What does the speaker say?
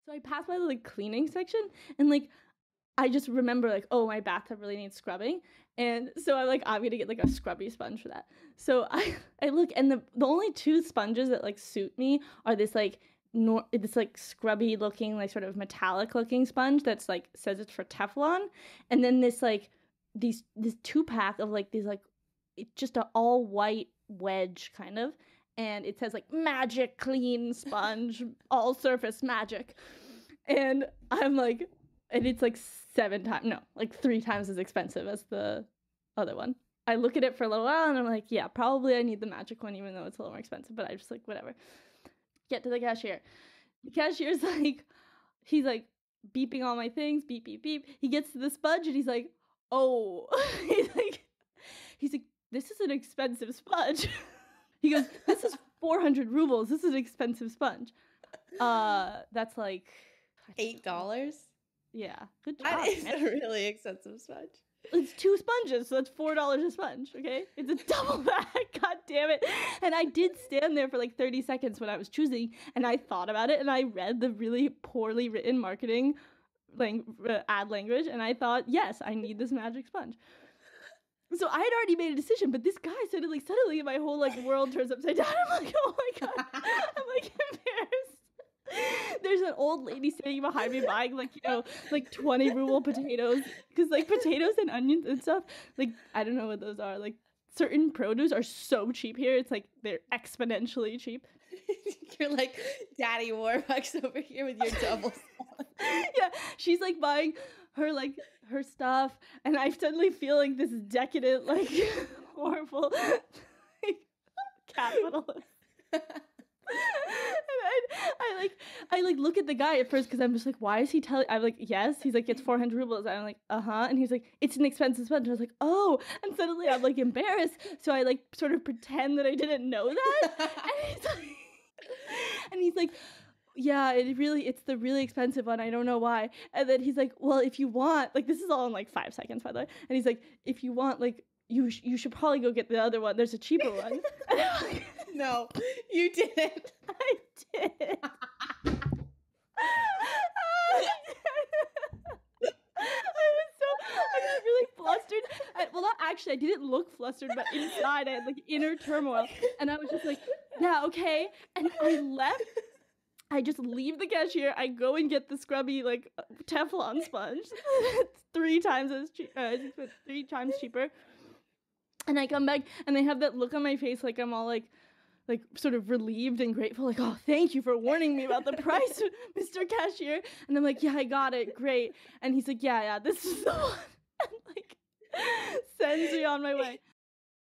So I passed by the like cleaning section and like I just remember like, oh, my bathtub really needs scrubbing. And so I'm gonna get like a scrubby sponge for that. So I look and the only two sponges that like suit me are this like scrubby looking, like sort of metallic looking sponge that's like says it's for Teflon. And then this 2-pack of like these like it's just an all white wedge kind of. And it says like magic clean sponge, all surface magic. And I'm like, and it's like 3 times as expensive as the other one. I look at it for a little while and I'm like, yeah, probably I need the magic one, even though it's a little more expensive, but I just like, whatever. Get to the cashier. The cashier's like, he's like beeping all my things, beep, beep, beep. He gets to the sponge and he's like, oh, he's like, this is an expensive sponge. He goes, this is 400 rubles. This is an expensive sponge. That's like $8. Yeah, good job. That is a really expensive sponge. It's 2 sponges, so that's $4 a sponge, okay? It's a double bag, god damn it. And I did stand there for like 30 seconds when I was choosing, and I thought about it, and I read the really poorly written marketing ad language, and I thought, yes, I need this magic sponge. So I had already made a decision, but this guy suddenly my whole like world turns upside down. I'm like, oh my god. I'm like embarrassed. There's an old lady standing behind me buying like 20 ruble potatoes, because like potatoes and onions and stuff, like I don't know what those are, like certain produce are so cheap here. It's like they're exponentially cheap. You're like Daddy Warbucks over here with your double. Yeah, she's like buying her stuff, and I suddenly feel like this decadent, like horrible like, capitalist. And I look at the guy at first because I'm just like, why is he telling? I'm like, yes. He's like, it's 400 rubles. I'm like, and he's like, it's an expensive sponge. I was like, oh, and suddenly I'm like embarrassed, so I like sort of pretend that I didn't know that, and he's like, yeah, it's the really expensive one. I don't know why. And then he's like, well, if you want, like, this is all in like 5 seconds, by the way. And he's like, if you want, like, you should probably go get the other one. There's a cheaper one. And I'm like, no, you didn't. I did. I got really flustered. Not actually, I didn't look flustered, but inside I had like inner turmoil. And I was just like, yeah, okay. And I left. I just leave the cashier. I go and get the scrubby like Teflon sponge. It's 3 times as cheap. 3 times cheaper. And I come back and they have that look on my face, like I'm all like sort of relieved and grateful, like, oh, thank you for warning me about the price, Mr. Cashier. And I'm like, yeah, I got it, great. And he's like, yeah, this is the one. And like sends me on my way.